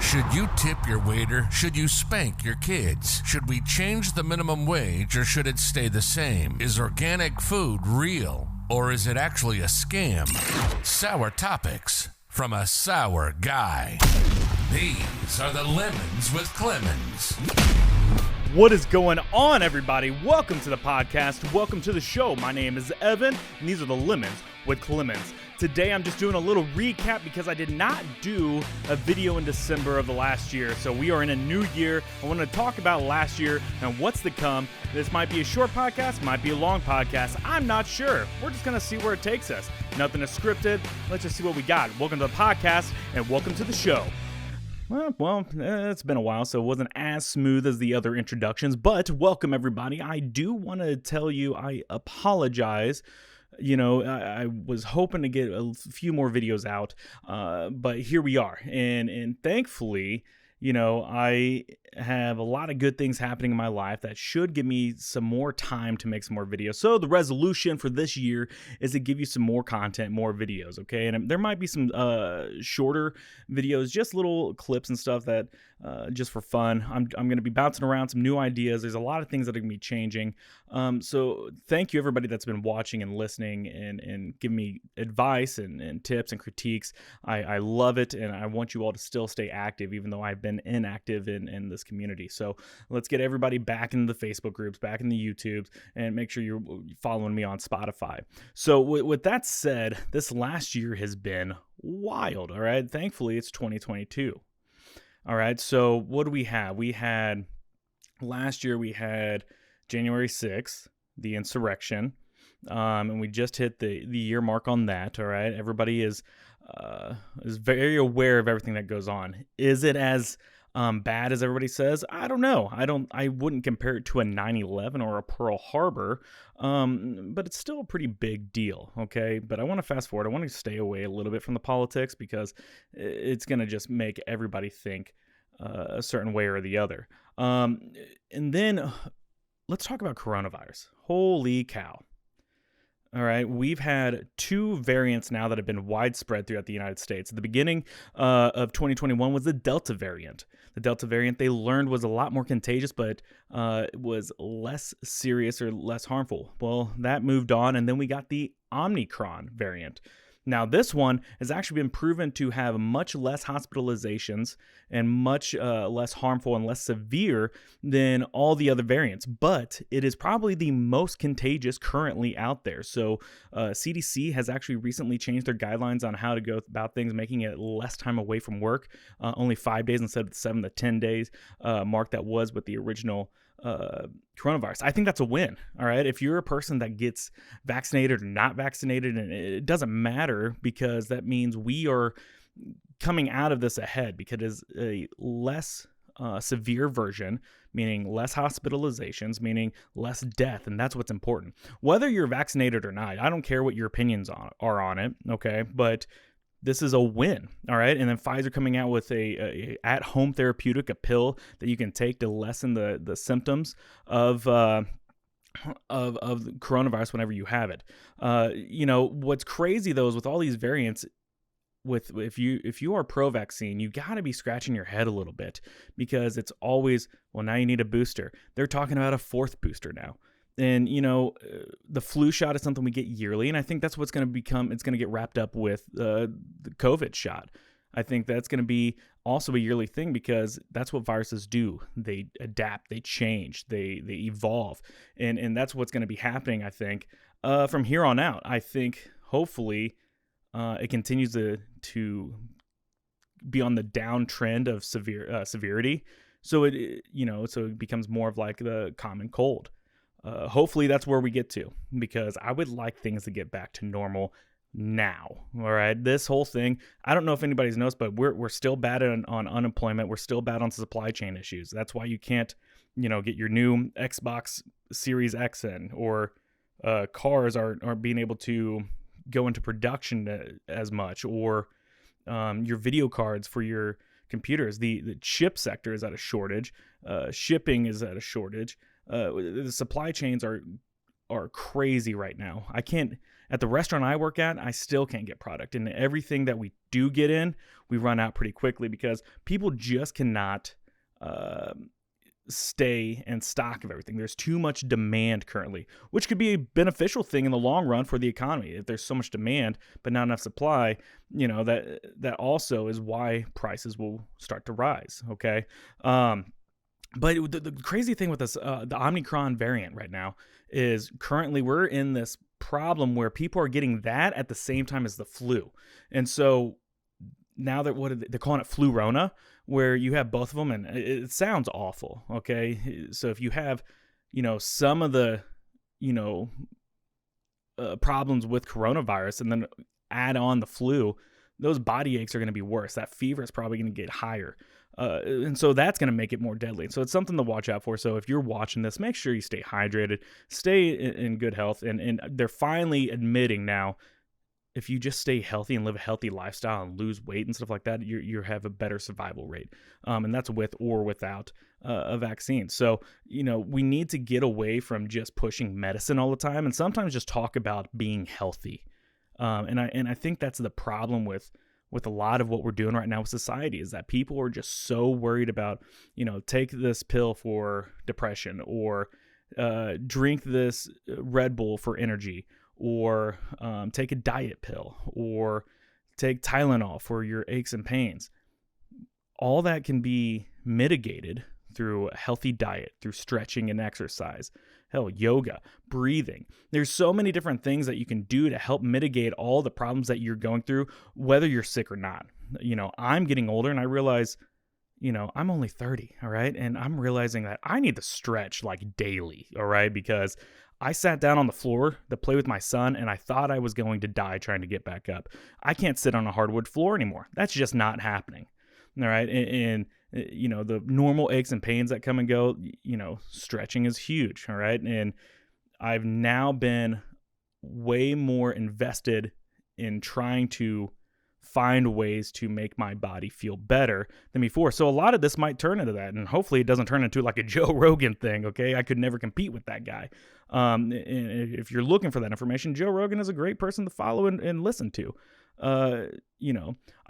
Should you tip your waiter? Should you spank your kids? Should we change the minimum wage or should it stay the same? Is organic food real or is it actually a scam? Sour topics from a sour guy. These are the Lemons with Clemens. What is going on, everybody? Welcome to the podcast. Welcome to the show. My name is Evan, and these are the Lemons with Clemens. Today, I'm just doing a little recap because I did not do a video in December of the last year. So we are in a new year. I want to talk about last year and what's to come. This might be a short podcast, might be a long podcast. I'm not sure. We're just going to see where it takes us. Nothing is scripted. Let's just see what we got. Welcome to the podcast and welcome to the show. Well, it's been a while, so it wasn't as smooth as the other introductions, but welcome everybody. I do want to tell you I apologize. You know, I was hoping to get a few more videos out, but here we are. And thankfully, you know, I have a lot of good things happening in my life that should give me some more time to make some more videos. So the resolution for this year is to give you some more content, more videos, okay? And there might be some shorter videos, just little clips and stuff that just for fun. I'm going to be bouncing around some new ideas. There's a lot of things that are going to be changing. So thank you everybody that's been watching and listening and giving me advice and tips and critiques. I love it, and I want you all to still stay active, even though I've been inactive in this community. So let's get everybody back into the Facebook groups, back in the YouTubes, and make sure you're following me on Spotify. So with that said, this last year has been wild, all right? Thankfully, it's 2022. All right, so what do we have? Last year we had January 6th, the insurrection, and we just hit the year mark on that, all right? Everybody is very aware of everything that goes on. Is it as bad as everybody says? I don't know. I wouldn't compare it to a 9/11 or a Pearl Harbor, but it's still a pretty big deal, okay? But I want to fast forward. I want to stay away a little bit from the politics because it's going to just make everybody think a certain way or the other. And then let's talk about coronavirus. Holy cow. All right, we've had two variants now that have been widespread throughout the United States. At the beginning of 2021 was the Delta variant. The Delta variant they learned was a lot more contagious, but was less serious or less harmful. Well, that moved on, and then we got the Omicron variant. Now, this one has actually been proven to have much less hospitalizations and much less harmful and less severe than all the other variants, but it is probably the most contagious currently out there. So CDC has actually recently changed their guidelines on how to go about things, making it less time away from work, only 5 days instead of the 7 to 10 days mark that was with the original coronavirus. I think that's a win. All right. If you're a person that gets vaccinated or not vaccinated, and it doesn't matter, because that means we are coming out of this ahead, because it is a less severe version, meaning less hospitalizations, meaning less death. And that's what's important. Whether you're vaccinated or not, I don't care what your opinions are on it. Okay. But this is a win, all right? And then Pfizer coming out with a at-home therapeutic, a pill that you can take to lessen the symptoms of coronavirus whenever you have it. You know, what's crazy though is with all these variants, if you are pro-vaccine, you got to be scratching your head a little bit, because it's always, well, now you need a booster. They're talking about a fourth booster now. And, you know, the flu shot is something we get yearly, and I think that's what's going to become, it's going to get wrapped up with the COVID shot. I think that's going to be also a yearly thing, because that's what viruses do. They adapt, they change, they evolve, and that's what's going to be happening, I think, from here on out. I think, hopefully, it continues to be on the downtrend of severity, so it becomes more of like the common cold. Hopefully that's where we get to, because I would like things to get back to normal now. All right. This whole thing, I don't know if anybody's noticed, but we're still bad on unemployment. We're still bad on supply chain issues. That's why you can't, get your new Xbox Series X in, or cars aren't being able to go into production as much, or your video cards for your computers. The chip sector is at a shortage. Shipping is at a shortage. The supply chains are crazy right now. I can't At the restaurant I work at, I still can't get product. And everything that we do get in, we run out pretty quickly because people just cannot stay in stock of everything. There's too much demand currently, which could be a beneficial thing in the long run for the economy. If there's so much demand but not enough supply, that also is why prices will start to rise. Okay. But the crazy thing with this, the Omicron variant right now is currently we're in this problem where people are getting that at the same time as the flu. And so now they're calling it Flurona, where you have both of them, and it sounds awful. Okay. So if you have, some of the, problems with coronavirus and then add on the flu, those body aches are going to be worse. That fever is probably going to get higher. And so that's going to make it more deadly. So it's something to watch out for. So if you're watching this, make sure you stay hydrated, stay in good health. And they're finally admitting now, if you just stay healthy and live a healthy lifestyle and lose weight and stuff like that, you have a better survival rate. And that's with or without a vaccine. So, we need to get away from just pushing medicine all the time and sometimes just talk about being healthy. And I think that's the problem with a lot of what we're doing right now with society is that people are just so worried about, take this pill for depression or drink this Red Bull for energy or take a diet pill or take Tylenol for your aches and pains. All that can be mitigated through a healthy diet, through stretching and exercise. Hell, yoga, breathing. There's so many different things that you can do to help mitigate all the problems that you're going through, whether you're sick or not. I'm getting older and I realize, I'm only 30, all right? And I'm realizing that I need to stretch like daily, all right? Because I sat down on the floor to play with my son and I thought I was going to die trying to get back up. I can't sit on a hardwood floor anymore. That's just not happening, all right? And the normal aches and pains that come and go, stretching is huge. All right. And I've now been way more invested in trying to find ways to make my body feel better than before. So a lot of this might turn into that. And hopefully it doesn't turn into like a Joe Rogan thing. Okay. I could never compete with that guy. And if you're looking for that information, Joe Rogan is a great person to follow and listen to. I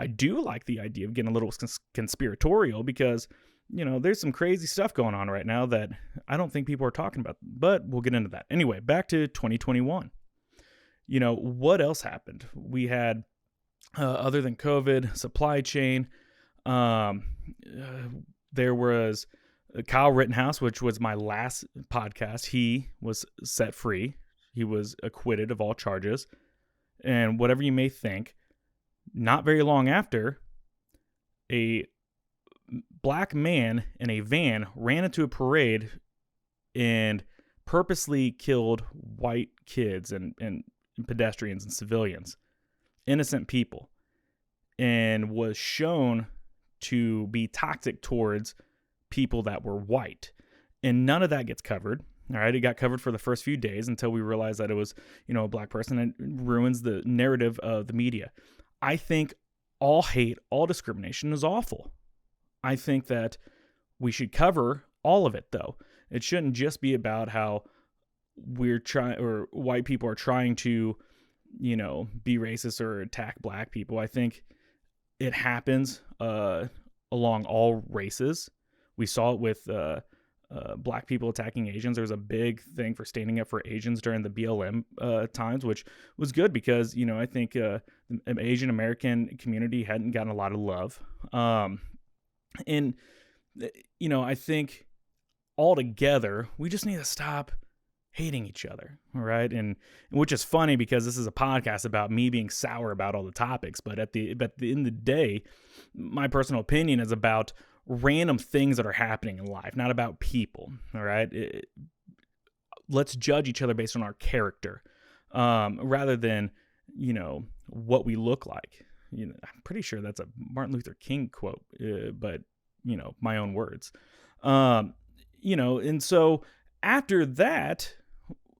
do like the idea of getting a little conspiratorial because, there's some crazy stuff going on right now that I don't think people are talking about, but we'll get into that. Anyway, back to 2021. What else happened? We had, other than COVID, supply chain, there was Kyle Rittenhouse, which was my last podcast. He was set free. He was acquitted of all charges. And whatever you may think, not very long after, a black man in a van ran into a parade and purposely killed white kids and pedestrians and civilians, innocent people, and was shown to be toxic towards people that were white. And none of that gets covered. All right, it got covered for the first few days until we realized that it was, a black person, and it ruins the narrative of the media. I think all hate, all discrimination is awful. I think that we should cover all of it, though. It shouldn't just be about how white people are trying to, be racist or attack black people. I think it happens along all races. We saw it with black people attacking Asians. There was a big thing for standing up for Asians during the BLM times, which was good because, I think the Asian American community hadn't gotten a lot of love. I think altogether, we just need to stop hating each other, all right? And which is funny because this is a podcast about me being sour about all the topics, but at the end of the day, my personal opinion is about random things that are happening in life, not about people, all right? Let's judge each other based on our character, rather than, what we look like. I'm pretty sure that's a Martin Luther King quote, but, my own words. And so after that,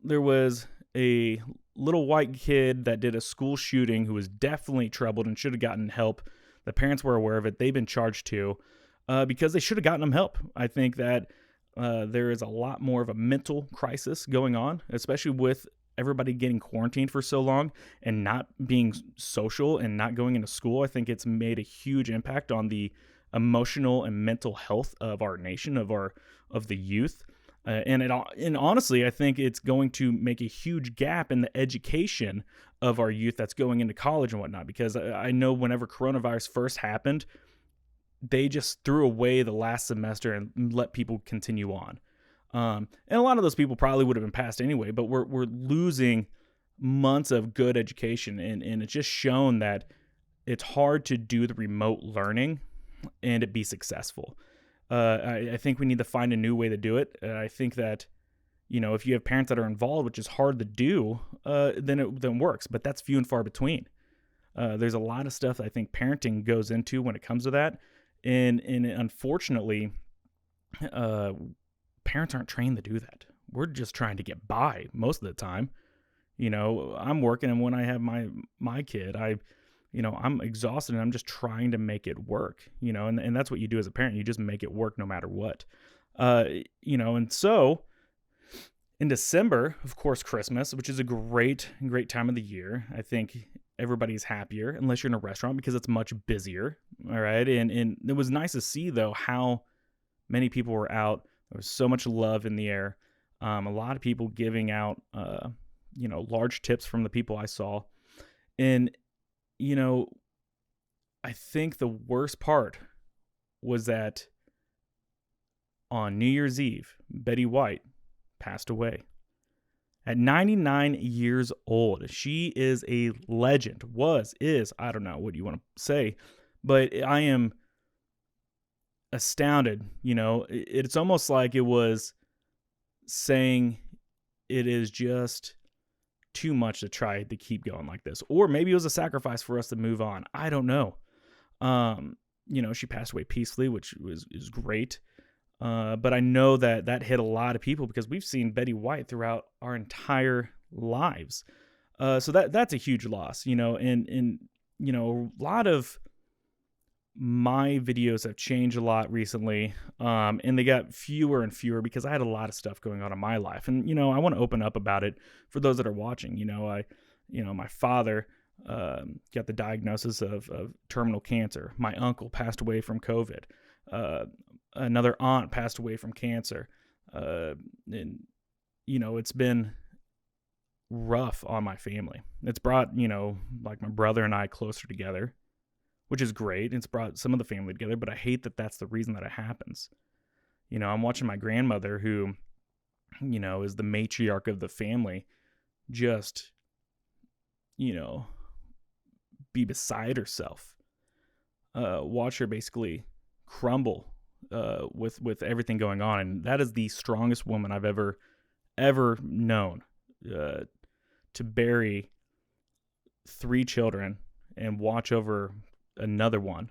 there was a little white kid that did a school shooting who was definitely troubled and should have gotten help. The parents were aware of it. They've been charged too, because they should have gotten him help. I think that there is a lot more of a mental crisis going on, especially with everybody getting quarantined for so long and not being social and not going into school, I think it's made a huge impact on the emotional and mental health of our nation, of the youth. And honestly, I think it's going to make a huge gap in the education of our youth that's going into college and whatnot. Because I know whenever coronavirus first happened, they just threw away the last semester and let people continue on. And a lot of those people probably would have been passed anyway, but we're losing months of good education. And it's just shown that it's hard to do the remote learning and it be successful. I think we need to find a new way to do it. I think that, if you have parents that are involved, which is hard to do, then it works, but that's few and far between. There's a lot of stuff I think parenting goes into when it comes to that. And unfortunately, parents aren't trained to do that. We're just trying to get by most of the time. I'm working, and when I have my kid, I'm exhausted and I'm just trying to make it work, and that's what you do as a parent. You just make it work no matter what, and so in December, of course, Christmas, which is a great time of the year. I think everybody's happier unless you're in a restaurant because it's much busier. All right. And it was nice to see though, how many people were out. There was so much love in the air. A lot of people giving out, large tips from the people I saw. And, I think the worst part was that on New Year's Eve, Betty White passed away at 99 years old. She is a legend. Is, I don't know what you want to say, but I am astounded. It's almost like it was saying it is just too much to try to keep going like this. Or maybe it was a sacrifice for us to move on. I don't know. She passed away peacefully, which is great. But I know that hit a lot of people because we've seen Betty White throughout our entire lives. So that's a huge loss, and a lot of my videos have changed a lot recently. And they got fewer and fewer because I had a lot of stuff going on in my life. And, I want to open up about it for those that are watching. My father got the diagnosis of terminal cancer. My uncle passed away from COVID. Another aunt passed away from cancer. And, it's been rough on my family. It's brought, like my brother and I closer together, which is great. It's brought some of the family together, but I hate that that's the reason that it happens. I'm watching my grandmother who, is the matriarch of the family, just, be beside herself. Watch her basically crumble with everything going on. And that is the strongest woman I've ever known, to bury 3 children and watch over another one.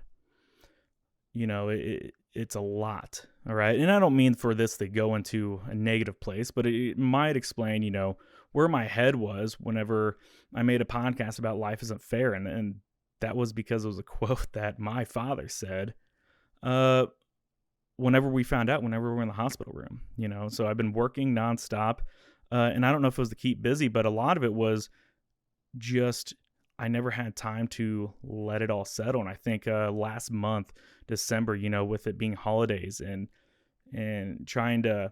It's a lot. All right. And I don't mean for this to go into a negative place, but it might explain, where my head was whenever I made a podcast about life isn't fair. And that was because it was a quote that my father said, whenever we were in the hospital room, so I've been working nonstop. And I don't know if it was to keep busy, but a lot of it was just, I never had time to let it all settle. And I think last month, December, with it being holidays and trying to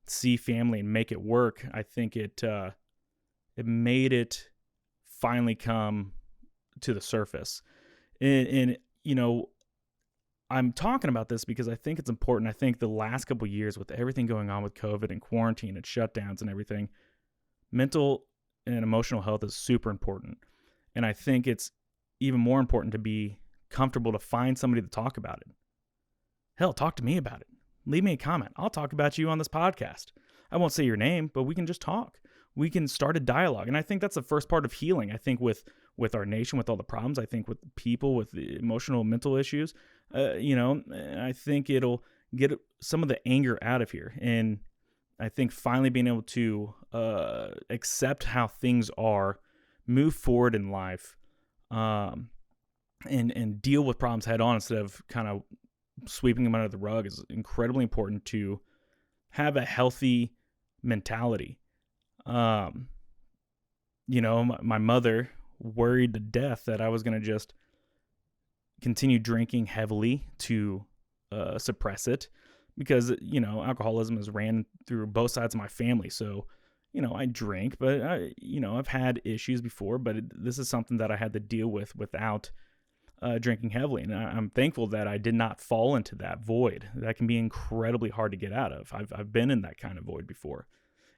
see family and make it work, I think it made it finally come to the surface. And I'm talking about this because I think it's important. I think the last couple of years with everything going on with COVID and quarantine and shutdowns and everything, mental and emotional health is super important. And I think it's even more important to be comfortable to find somebody to talk about it. Hell, talk to me about it. Leave me a comment. I'll talk about you on this podcast. I won't say your name, but we can just talk. We can start a dialogue. And I think that's the first part of healing. I think with our nation, with all the problems, I think with people with the emotional and mental issues, I think it'll get some of the anger out of here. And I think finally being able to accept how things are, move forward in life, and deal with problems head on instead of kind of sweeping them under the rug is incredibly important to have a healthy mentality. my mother worried to death that I was going to just continue drinking heavily to suppress it, because, alcoholism has ran through both sides of my family. So, I drink, but I've had issues before, but this is something that I had to deal with without drinking heavily. And I'm thankful that I did not fall into that void. That can be incredibly hard to get out of. I've been in that kind of void before.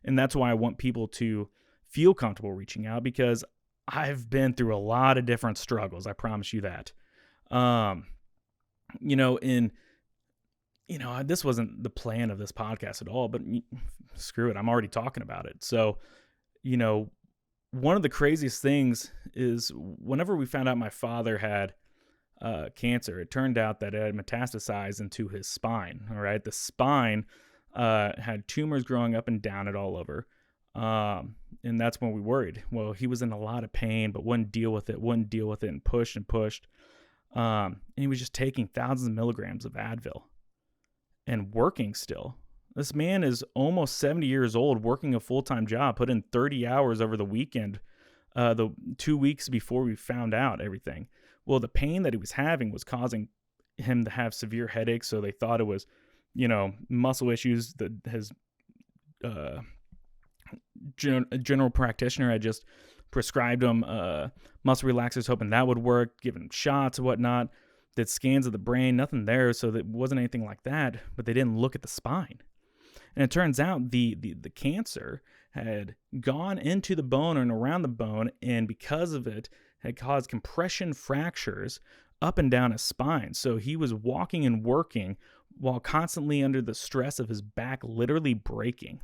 And that's why I want people to feel comfortable reaching out, because I've been through a lot of different struggles. I promise you that. This wasn't the plan of this podcast at all, but screw it. I'm already talking about it. So, one of the craziest things is whenever we found out my father had cancer, it turned out that it had metastasized into his spine. All right. The spine had tumors growing up and down it all over. And that's when we worried. Well, he was in a lot of pain, but wouldn't deal with it, and pushed and pushed. And he was just taking thousands of milligrams of Advil and working still. This man is almost 70 years old, working a full-time job, put in 30 hours over the weekend, the 2 weeks before we found out everything. Well, the pain that he was having was causing him to have severe headaches. So they thought it was, muscle issues that his general practitioner had just prescribed him muscle relaxers, hoping that would work, giving shots and whatnot. Did scans of the brain, nothing there, so that wasn't anything like that. But they didn't look at the spine, and it turns out the cancer had gone into the bone and around the bone, and because of it, had caused compression fractures up and down his spine. So he was walking and working while constantly under the stress of his back literally breaking.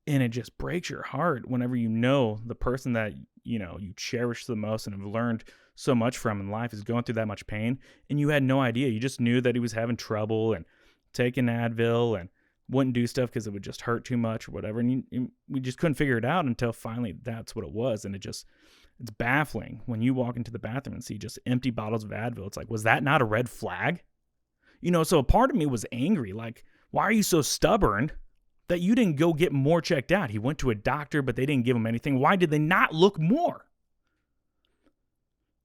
And it just breaks your heart whenever the person that, you cherish the most and have learned so much from in life is going through that much pain, and you had no idea. You just knew that he was having trouble and taking Advil and wouldn't do stuff because it would just hurt too much or whatever. And we just couldn't figure it out until finally that's what it was. And it's baffling when you walk into the bathroom and see just empty bottles of Advil. It's like, was that not a red flag? So a part of me was angry. Like, why are you so stubborn that you didn't go get more checked out? He went to a doctor, but they didn't give him anything. Why did they not look more?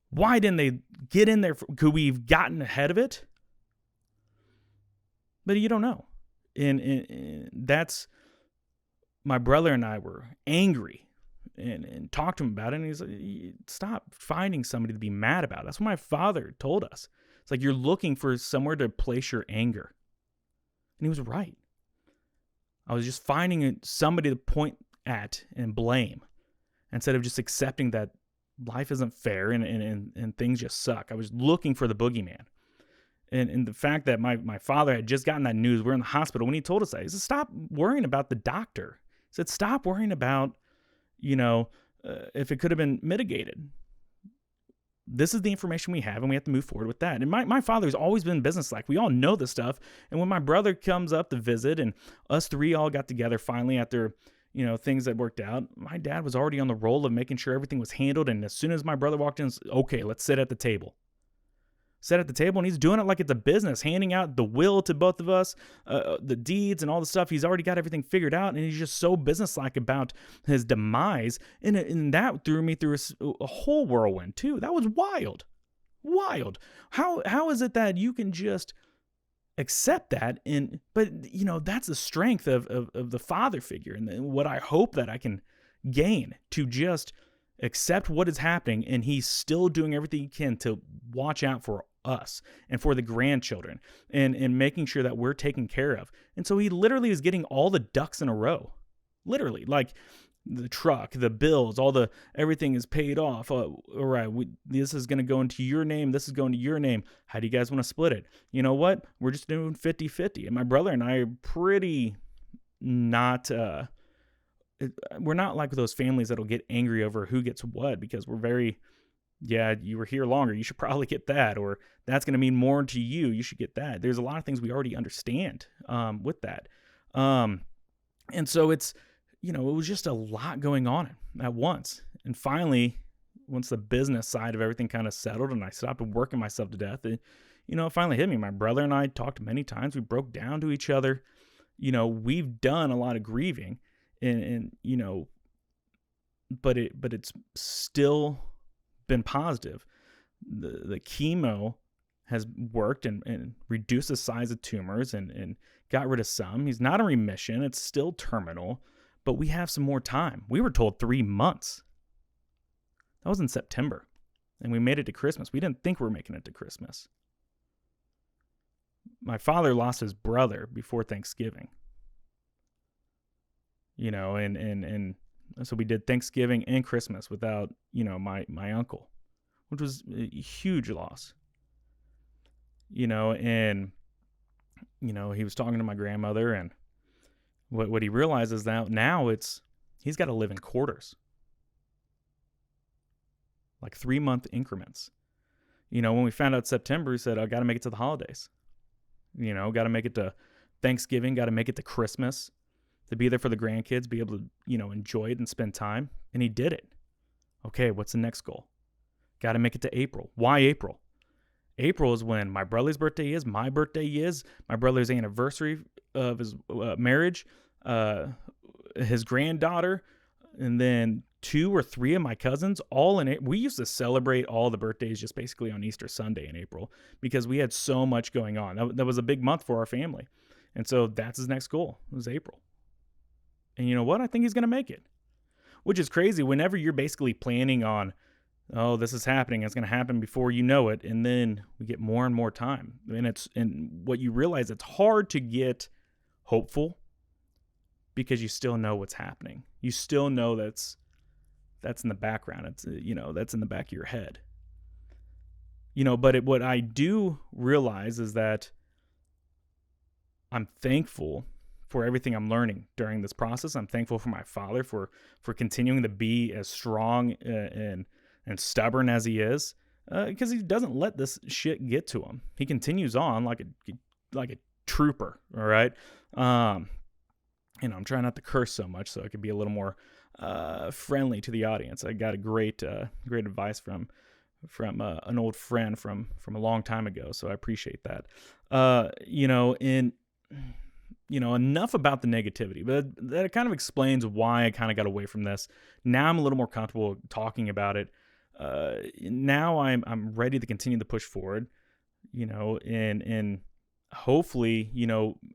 Why didn't they get in there? Could we have gotten ahead of it? But you don't know. And that's, my brother and I were angry and talked to him about it. And he's like, stop finding somebody to be mad about. That's what my father told us. It's like, you're looking for somewhere to place your anger. And he was right. I was just finding somebody to point at and blame instead of just accepting that life isn't fair and things just suck. I was looking for the boogeyman. And the fact that my father had just gotten that news, we're in the hospital, when he told us that, he said, stop worrying about the doctor. He said, stop worrying about, if it could have been mitigated. This is the information we have, and we have to move forward with that. And my father's always been businesslike. We all know this stuff. And when my brother comes up to visit, and us three all got together finally after, things that worked out, my dad was already on the roll of making sure everything was handled. And as soon as my brother walked in, okay, let's sit at the table. Sit at the table, and he's doing it like it's a business, handing out the will to both of us, the deeds and all the stuff. He's already got everything figured out, and he's just so businesslike about his demise. And that threw me through a whole whirlwind too. That was wild. How is it that you can just accept that? But that's the strength of the father figure, and what I hope that I can gain, to just accept what is happening, and he's still doing everything he can to watch out for us and for the grandchildren and making sure that we're taken care of. And so he literally is getting all the ducks in a row, literally, like the truck, the bills, everything is paid off. All right, this is going to go into your name. This is going to your name. How do you guys want to split it? You know what? We're just doing 50-50. And my brother and I are pretty not, we're not like those families that'll get angry over who gets what, because we're very, you were here longer, you should probably get that, or that's going to mean more to you, you should get that. There's a lot of things we already understand with that. And so it's, it was just a lot going on at once. And finally, once the business side of everything kind of settled and I stopped working myself to death, it finally hit me. My brother and I talked many times. We broke down to each other. We've done a lot of grieving. And but it's still been positive. The chemo has worked and reduced the size of tumors and got rid of some. He's not in remission. It's still terminal, but we have some more time. We were told 3 months. That was in September, and we made it to Christmas. We didn't think we were making it to Christmas. My father lost his brother before Thanksgiving. And so we did Thanksgiving and Christmas without, my uncle, which was a huge loss. And he was talking to my grandmother, and what he realizes now he's got to live in quarters, like 3-month increments. When we found out September, he said, I got to make it to the holidays. Got to make it to Thanksgiving, got to make it to Christmas, to be there for the grandkids, be able to, enjoy it and spend time. And he did it. Okay, what's the next goal? Got to make it to April. Why April? April is when my brother's birthday is, my birthday is, my brother's anniversary of his marriage, his granddaughter, and then 2 or 3 of my cousins, all in it. We used to celebrate all the birthdays just basically on Easter Sunday in April because we had so much going on. That was a big month for our family. And so that's his next goal. It was April. And you know what? I think he's going to make it, which is crazy. Whenever you're basically planning on, oh, this is happening, it's going to happen before you know it. And then we get more and more time. And what you realize, it's hard to get hopeful because you still know what's happening. You still know that's in the background. It's, that's in the back of your head. But what I do realize is that I'm thankful for everything I'm learning during this process. I'm thankful for my father for continuing to be as strong and stubborn as he is, because he doesn't let this shit get to him. He continues on like a trooper. All right. I'm trying not to curse so much so I could be a little more friendly to the audience. I got a great advice from an old friend from a long time ago, so I appreciate that. Enough about the negativity, but that kind of explains why I kind of got away from this. Now I'm a little more comfortable talking about it. Now I'm ready to continue to push forward, and hopefully,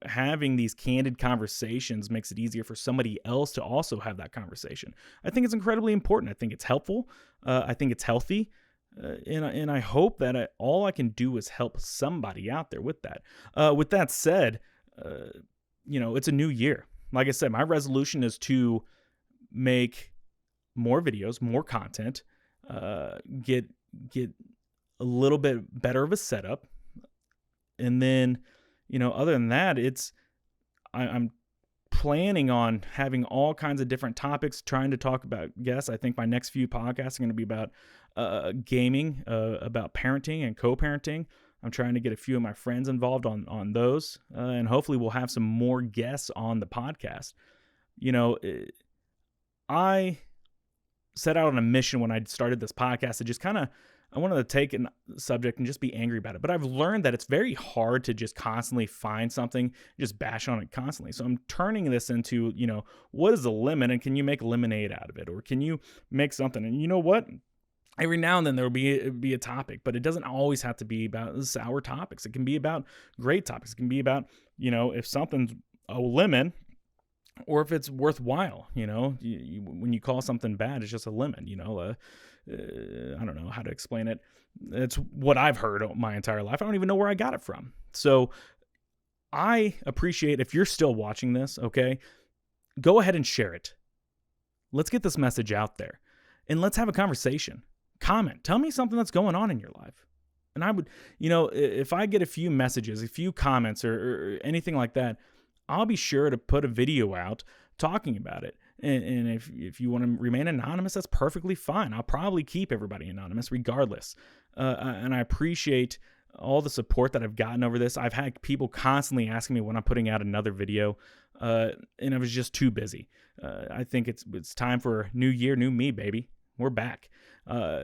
having these candid conversations makes it easier for somebody else to also have that conversation. I think it's incredibly important. I think it's helpful. I think it's healthy. And I hope that all I can do is help somebody out there with that. With that said, it's a new year. Like I said, my resolution is to make more videos, more content, get a little bit better of a setup. And then, other than that, I'm planning on having all kinds of different topics, trying to talk about guests. I think my next few podcasts are going to be about gaming, about parenting and co-parenting. I'm trying to get a few of my friends involved on those, and hopefully we'll have some more guests on the podcast. I set out on a mission when I started this podcast to just I wanted to take a subject and just be angry about it. But I've learned that it's very hard to just constantly find something, just bash on it constantly. So I'm turning this into, what is a lemon, and can you make lemonade out of it? Or can you make something? And you know what? Every now and then there will be a topic, but it doesn't always have to be about sour topics. It can be about great topics. It can be about, if something's a lemon, or if it's worthwhile. When you call something bad, it's just a lemon. I don't know how to explain it. It's what I've heard my entire life. I don't even know where I got it from. So I appreciate if you're still watching this, okay, go ahead and share it. Let's get this message out there, and let's have a conversation. Comment. Tell me something that's going on in your life. And I would, if I get a few messages, a few comments or anything like that, I'll be sure to put a video out talking about it. And if you want to remain anonymous, that's perfectly fine. I'll probably keep everybody anonymous regardless. And I appreciate all the support that I've gotten over this. I've had people constantly asking me when I'm putting out another video, and I was just too busy. I think it's time for new year, new me, baby. We're back.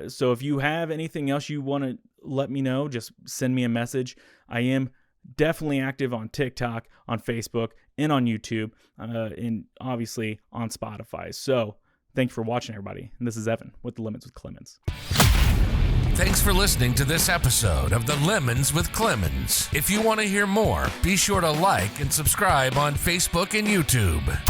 So if you have anything else you want to let me know, just send me a message. I am definitely active on TikTok, on Facebook, and on YouTube, and obviously on Spotify. So Thanks for watching, everybody. And this is Evan with the Lemons with Clemens. Thanks for listening to this episode of the Lemons with Clemens. If you want to hear more, be sure to like and subscribe on Facebook and YouTube.